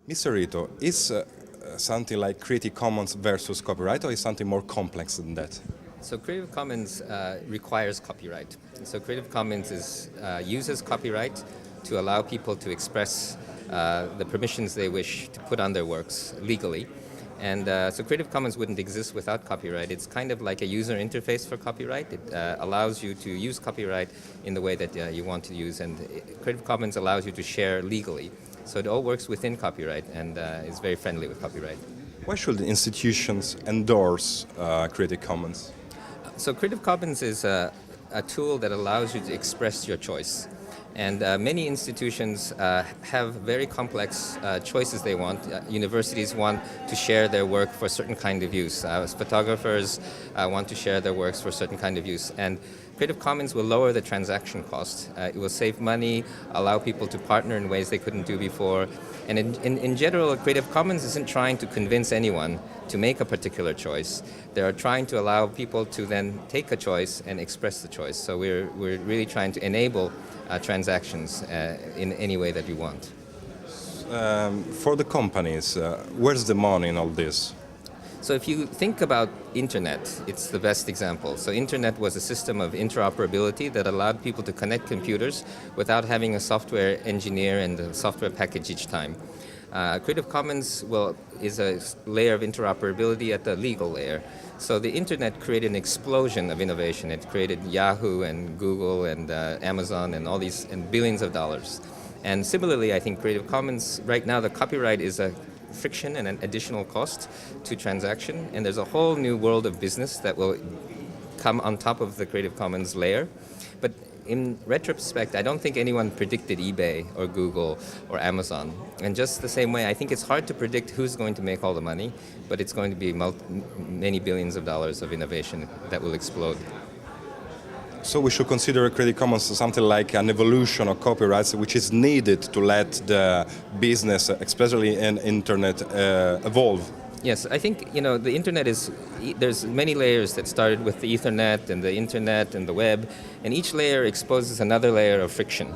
Mr. Ito, is something like Creative Commons versus copyright, or is something more complex than that? So Creative Commons requires copyright. So Creative Commons uses copyright to allow people to express the permissions they wish to put on their works legally. And so Creative Commons wouldn't exist without copyright. It's kind of like a user interface for copyright. It allows you to use copyright in the way that you want to use, and Creative Commons allows you to share legally. So it all works within copyright and is very friendly with copyright. Why should institutions endorse Creative Commons? So Creative Commons is a tool that allows you to express your choice. And many institutions have very complex choices they want. Universities want to share their work for a certain kind of use. Photographers want to share their works for a certain kind of use. And Creative Commons will lower the transaction cost. It will save money, allow people to partner in ways they couldn't do before. And in general, Creative Commons isn't trying to convince anyone to make a particular choice. They are trying to allow people to then take a choice and express the choice. So we're really trying to enable transactions in any way that you want. For the companies, where's the money in all this? So if you think about internet, it's the best example. So internet was a system of interoperability that allowed people to connect computers without having a software engineer and a software package each time. Creative Commons is a layer of interoperability at the legal layer. So the internet created an explosion of innovation. It created Yahoo and Google and Amazon and all these, and billions of dollars. And similarly, I think Creative Commons, right now the copyright is a friction and an additional cost to transaction, and there's a whole new world of business that will come on top of the Creative Commons layer. But in retrospect, I don't think anyone predicted eBay or Google or Amazon. And just the same way, I think it's hard to predict who's going to make all the money, but it's going to be many billions of dollars of innovation that will explode. So we should consider Creative Commons something like an evolution of copyrights which is needed to let the business, especially in internet, evolve. Yes, I think the internet there's many layers that started with the Ethernet and the internet and the web, and each layer exposes another layer of friction.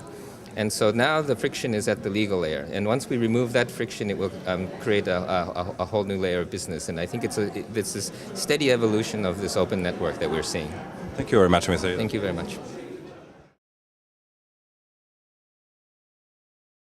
And so now the friction is at the legal layer, and once we remove that friction, it will create a whole new layer of business. And I think it's this steady evolution of this open network that we're seeing. Thank you very much, Mr. Ito. Thank you very much.